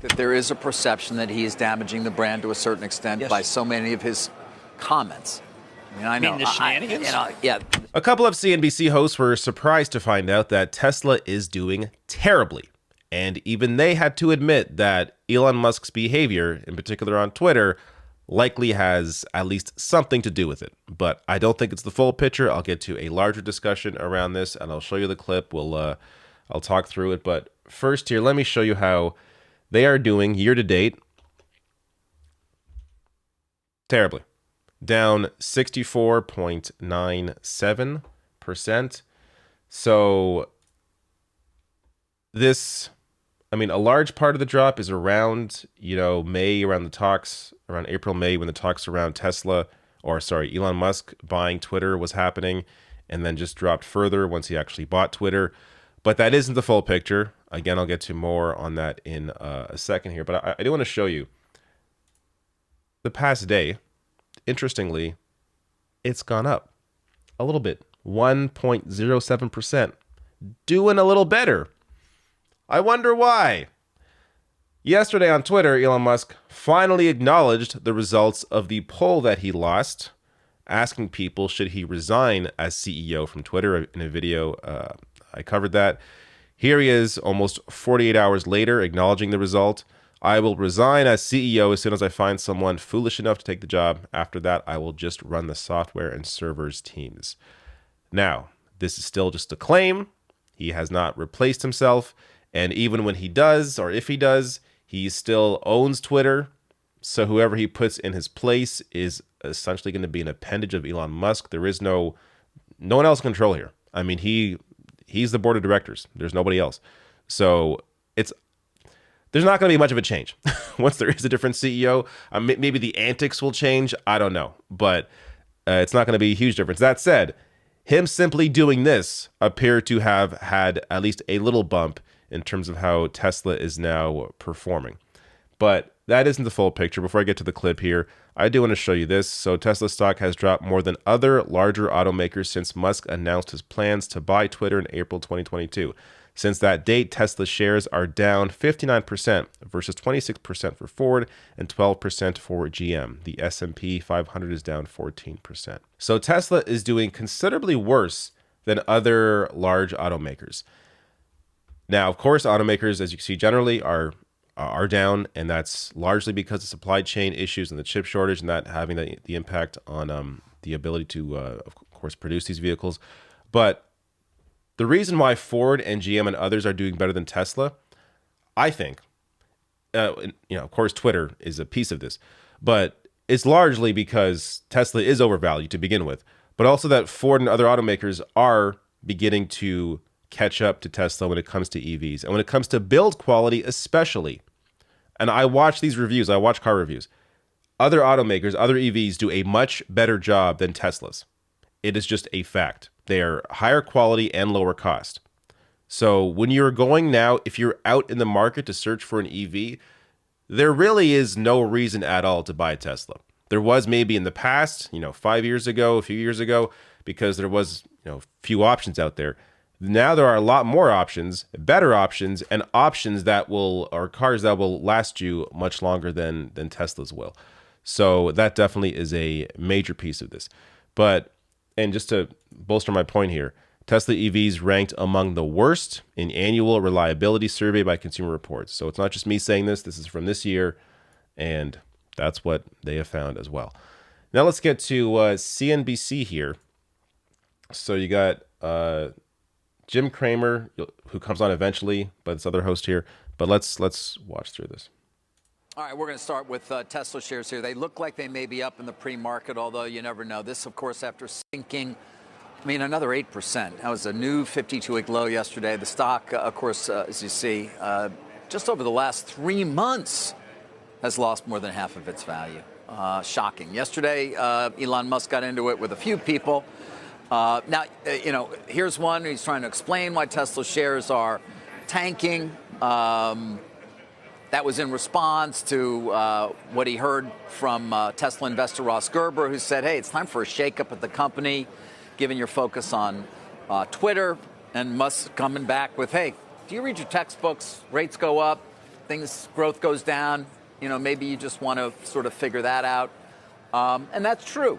that there is a perception that he is damaging the brand to a certain extent by so many of his comments. I mean, I know. The shenanigans? Yeah. A couple of CNBC hosts were surprised to find out that Tesla is doing terribly. And even they had to admit that Elon Musk's behavior, in particular on Twitter, likely has at least something to do with it. But I don't think it's the full picture. I'll get to a larger discussion around this, and I'll show you the clip. I'll talk through it. But first here, let me show you how they are doing year to date. Terribly. Down 64.97%. So this, I mean, a large part of the drop is around, May, around the talks, around April, May, when the talks around Tesla, Elon Musk buying Twitter was happening, and then just dropped further once he actually bought Twitter. But that isn't the full picture. Again, I'll get to more on that in a second here. But I do want to show you the past day. Interestingly, it's gone up a little bit, 1.07%, doing a little better. I wonder why. Yesterday on Twitter, Elon Musk finally acknowledged the results of the poll that he lost, asking people should he resign as CEO from Twitter. In a video, I covered that. Here he is almost 48 hours later acknowledging the result. I will resign as CEO as soon as I find someone foolish enough to take the job. After that, I will just run the software and servers teams. Now, this is still just a claim. He has not replaced himself. And even when he does, or if he does, he still owns Twitter. So whoever he puts in his place is essentially going to be an appendage of Elon Musk. There is no one else in control here. I mean, he's the board of directors. There's nobody else. So there's not going to be much of a change once there is a different CEO. Maybe the antics will change. I don't know. But it's not going to be a huge difference. That said, him simply doing this appeared to have had at least a little bump in terms of how Tesla is now performing. But that isn't the full picture. Before I get to the clip here, I do want to show you this. So Tesla stock has dropped more than other larger automakers since Musk announced his plans to buy Twitter in April 2022. Since that date, Tesla shares are down 59% versus 26% for Ford and 12% for GM. The S&P 500 is down 14%. So Tesla is doing considerably worse than other large automakers. Now, of course, automakers, as you can see, generally are down, and that's largely because of supply chain issues and the chip shortage, and that having the impact on the ability to, of course, produce these vehicles. But the reason why Ford and GM and others are doing better than Tesla, I think, of course, Twitter is a piece of this, but it's largely because Tesla is overvalued to begin with, but also that Ford and other automakers are beginning to catch up to Tesla when it comes to EVs and when it comes to build quality, especially. And I watch these reviews. I watch car reviews. Other automakers, other EVs do a much better job than Teslas. It is just a fact. They are higher quality and lower cost. So when you're going now, if you're out in the market to search for an EV, there really is no reason at all to buy a Tesla. There was maybe in the past, 5 years ago, a few years ago, because there was, few options out there. Now there are a lot more options, better options, and options that or cars that will last you much longer than Teslas will. So that definitely is a major piece of this. And just to bolster my point here, Tesla EVs ranked among the worst in annual reliability survey by Consumer Reports. So it's not just me saying this. This is from this year, and that's what they have found as well. Now let's get to CNBC here. So you got Jim Cramer, who comes on eventually, but this other host here. But let's watch through this. All right, we're going to start with Tesla shares here. They look like they may be up in the pre-market, although you never know. This, of course, after sinking, another 8%. That was a new 52-week low yesterday. The stock, of course, as you see, just over the last 3 months has lost more than half of its value. Shocking. Yesterday, Elon Musk got into it with a few people. Now, here's one. He's trying to explain why Tesla shares are tanking. That was in response to what he heard from Tesla investor Ross Gerber, who said, hey, it's time for a shakeup at the company, given your focus on Twitter. And Musk coming back with, hey, do you read your textbooks? Rates go up. growth goes down, maybe you just want to sort of figure that out. And that's true.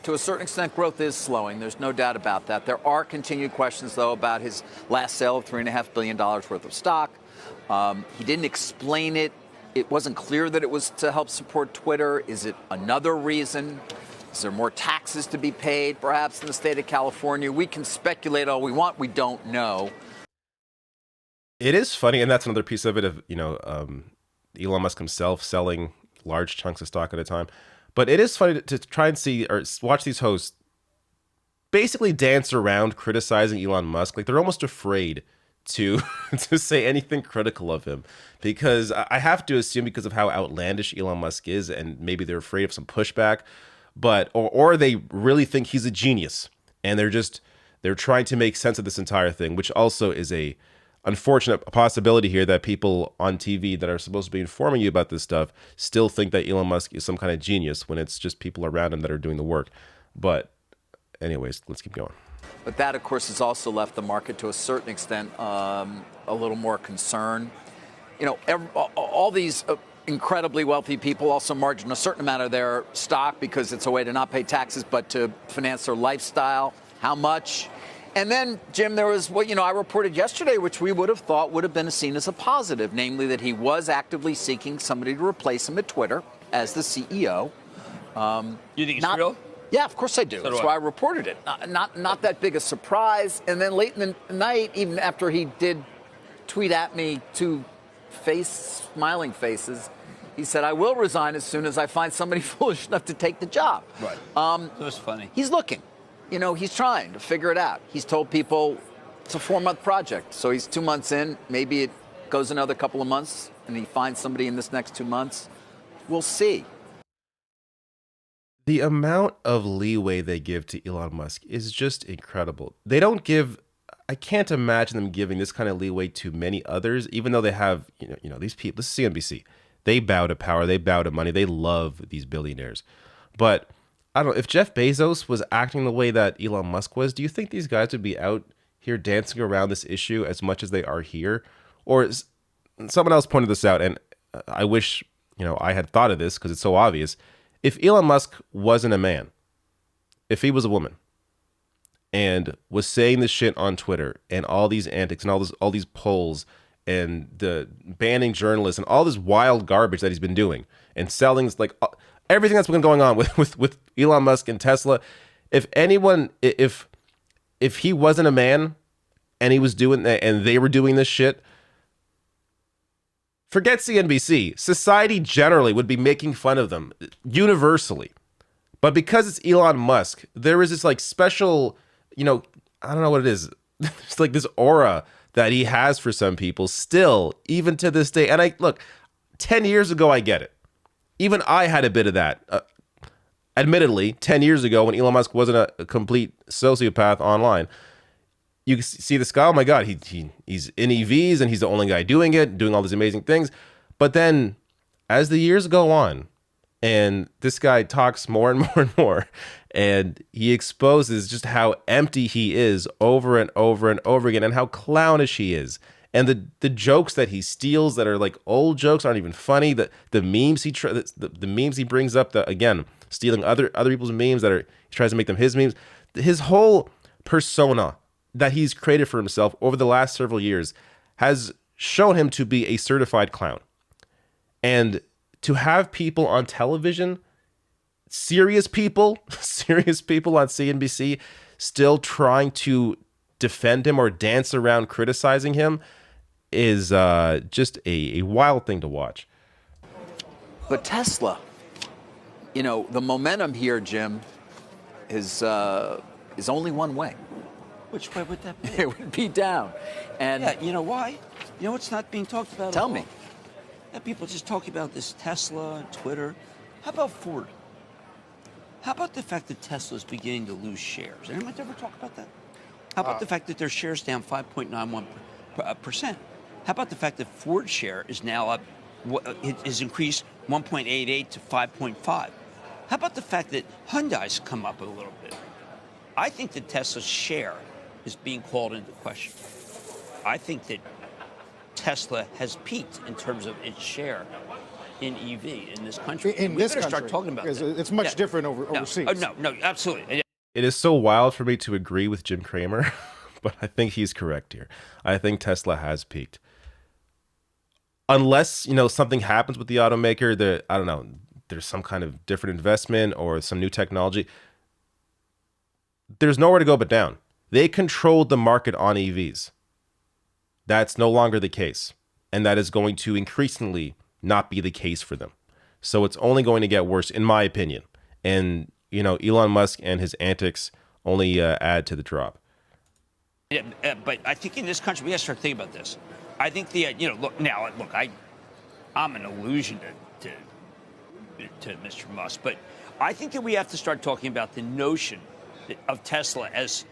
To a certain extent, growth is slowing. There's no doubt about that. There are continued questions, though, about his last sale of $3.5 billion worth of stock. He didn't explain it. It wasn't clear that it was to help support Twitter. Is it another reason? Is there more taxes to be paid, perhaps, in the state of California? We can speculate all we want. We don't know. It is funny, and that's another piece of it, of Elon Musk himself selling large chunks of stock at a time. But it is funny to try and see or watch these hosts basically dance around criticizing Elon Musk. Like, they're almost afraid to to say anything critical of him, because I have to assume because of how outlandish Elon Musk is, and maybe they're afraid of some pushback, but or they really think he's a genius, and they're trying to make sense of this entire thing, which also is a unfortunate possibility here, that people on TV that are supposed to be informing you about this stuff still think that Elon Musk is some kind of genius when it's just people around him that are doing the work. But anyways, let's keep going. But that, of course, has also left the market to a certain extent a little more concerned. All these incredibly wealthy people also margin a certain amount of their stock because it's a way to not pay taxes, but to finance their lifestyle. How much? And then, Jim, there was what I reported yesterday, which we would have thought would have been seen as a positive, namely that he was actively seeking somebody to replace him at Twitter as the CEO. You think it's real? Yeah, of course I do. That's why I reported it. Not that big a surprise. And then late in the night, even after he did tweet at me two smiling faces, he said, "I will resign as soon as I find somebody foolish enough to take the job." Right. That was funny. He's looking. He's trying to figure it out. He's told people it's a 4-month project. So he's 2 months in. Maybe it goes another couple of months and he finds somebody in this next 2 months. We'll see. The amount of leeway they give to Elon Musk is just incredible. They don't give, I can't imagine them giving this kind of leeway to many others, even though they have, these people, this is CNBC. They bow to power. They bow to money. They love these billionaires. But I don't know, if Jeff Bezos was acting the way that Elon Musk was, do you think these guys would be out here dancing around this issue as much as they are here? Or someone else pointed this out, and I wish, I had thought of this because it's so obvious. If Elon Musk wasn't a man, if he was a woman, and was saying this shit on Twitter and all these antics and all these polls and the banning journalists and all this wild garbage that he's been doing and selling, like everything that's been going on with Elon Musk and Tesla, if he wasn't a man and he was doing that and they were doing this shit, forget CNBC. Society generally would be making fun of them universally. But because it's Elon Musk, there is this like special, I don't know what it is. It's like this aura that he has for some people still, even to this day. And 10 years ago, I get it. Even I had a bit of that. Admittedly, 10 years ago when Elon Musk wasn't a complete sociopath online, you see this guy, oh my God, he's in EVs and he's the only guy doing it, doing all these amazing things. But then as the years go on and this guy talks more and more and more, and he exposes just how empty he is over and over and over again, and how clownish he is. And the jokes that he steals that are like old jokes aren't even funny. The memes the memes he brings up, again, stealing other people's memes he tries to make them his memes. His whole persona that he's created for himself over the last several years has shown him to be a certified clown. And to have people on television, serious people on CNBC, still trying to defend him or dance around criticizing him is just a wild thing to watch. But Tesla, the momentum here, Jim, is only one way. Which way would that be? It would be down. And yeah, you know why? You know what's not being talked about Tell at all? me. That people just talk about this Tesla and Twitter. How about Ford? How about the fact that Tesla's beginning to lose shares? Anyone ever talk about that? How about the fact that their shares down 5.91%? How about the fact that Ford's share is now up, it has increased 1.88 to 5.5? How about the fact that Hyundai's come up a little bit? I think that Tesla's share is being called into question. I think that Tesla has peaked in terms of its share in EV in this country. In we this better country, start talking about that. it's much different overseas. No, absolutely. It is so wild for me to agree with Jim Cramer, but I think he's correct here. I think Tesla has peaked. Unless, something happens with the automaker that, I don't know, there's some kind of different investment or some new technology. There's nowhere to go but down. They controlled the market on EVs. That's no longer the case. And that is going to increasingly not be the case for them. So it's only going to get worse, in my opinion. And, Elon Musk and his antics only add to the drop. Yeah, but I think in this country, we got to start thinking about this. I think I'm an illusion to Mr. Musk, but I think that we have to start talking about the notion of Tesla as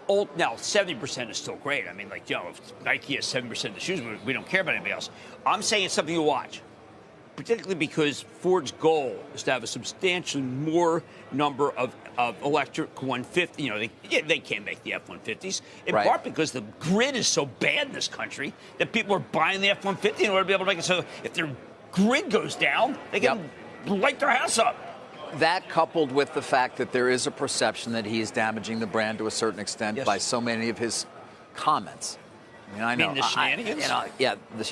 old. Now, 70% is still great. I mean, if Nike has 70% of the shoes, we don't care about anybody else. I'm saying it's something to watch, particularly because Ford's goal is to have a substantially more number of electric 150. They can't make the F-150s, in part because the grid is so bad in this country that people are buying the F-150 in order to be able to make it so if their grid goes down, they can light their house up. That coupled with the fact that there is a perception that he is damaging the brand to a certain extent by so many of his comments. I know. The shenanigans?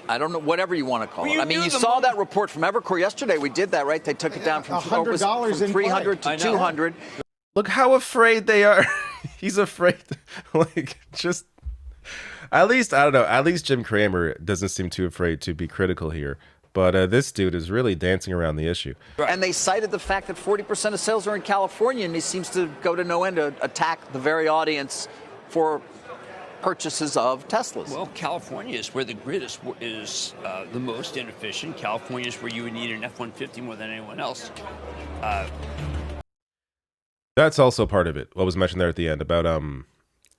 I don't know, whatever you want to call it. I mean, you saw that report from Evercore yesterday. We did that, right? They took it down from $100 from 300 to 200. Look how afraid they are. He's afraid. At least, I don't know. At least Jim Cramer doesn't seem too afraid to be critical here. But this dude is really dancing around the issue. And they cited the fact that 40% of sales are in California, and he seems to go to no end to attack the very audience for purchases of Teslas. Well, California is where the grid is the most inefficient. California is where you would need an F-150 more than anyone else. That's also part of it. What was mentioned there at the end about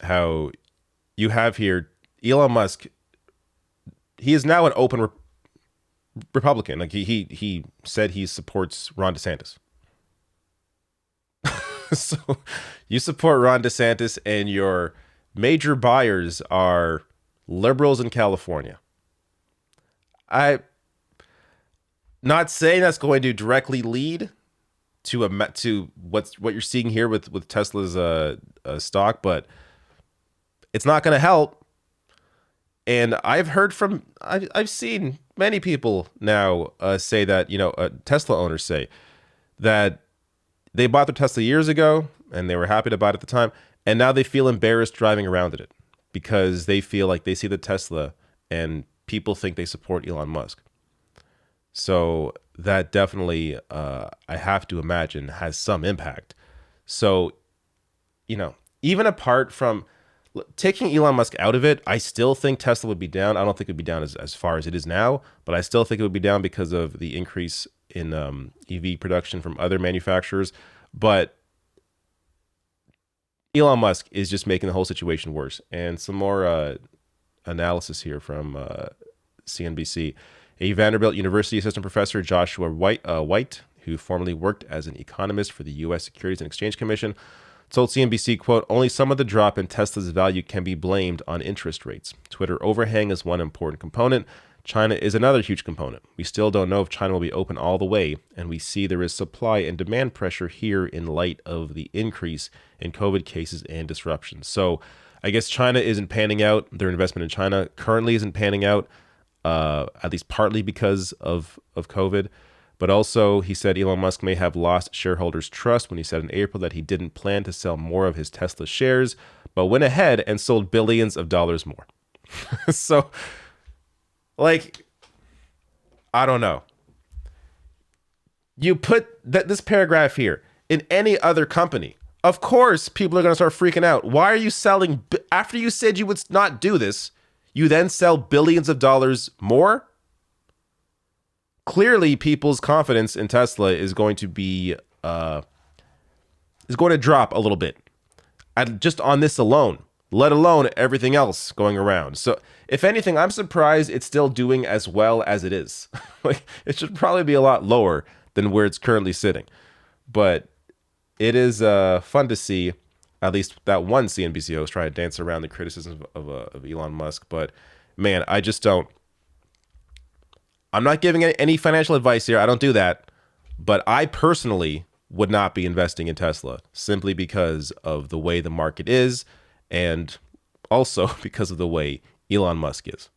how you have here Elon Musk. He is now an open Republican. Like he said he supports Ron DeSantis. So you support Ron DeSantis, and your major buyers are liberals in California. I'm not saying that's going to directly lead to what you're seeing here with Tesla's stock, but it's not going to help. And I've seen many people now say that, Tesla owners say that they bought their Tesla years ago and they were happy to buy it at the time. And now they feel embarrassed driving around in it because they feel like they see the Tesla and people think they support Elon Musk. So that definitely, I have to imagine, has some impact. So, even apart from taking Elon Musk out of it, I still think Tesla would be down. I don't think it would be down as far as it is now, but I still think it would be down because of the increase in EV production from other manufacturers. But Elon Musk is just making the whole situation worse. And some more analysis here from CNBC. A Vanderbilt University assistant professor, Joshua White, who formerly worked as an economist for the U.S. Securities and Exchange Commission, told CNBC, quote, "Only some of the drop in Tesla's value can be blamed on interest rates. Twitter overhang is one important component. China is another huge component. We still don't know if China will be open all the way, and we see there is supply and demand pressure here in light of the increase in COVID cases and disruptions." So I guess China isn't panning out. Their investment in China currently isn't panning out, at least partly because of COVID. But also, he said Elon Musk may have lost shareholders' trust when he said in April that he didn't plan to sell more of his Tesla shares, but went ahead and sold billions of dollars more. So, I don't know. You put this paragraph here in any other company, of course, people are going to start freaking out. Why are you selling, after you said you would not do this, you then sell billions of dollars more? Clearly, people's confidence in Tesla is going to be drop a little bit, just on this alone, let alone everything else going around. So, if anything, I'm surprised it's still doing as well as it is. It should probably be a lot lower than where it's currently sitting. But it is fun to see at least that one CNBC host try to dance around the criticism of Elon Musk. But man, I just don't. I'm not giving any financial advice here. I don't do that. But I personally would not be investing in Tesla simply because of the way the market is and also because of the way Elon Musk is.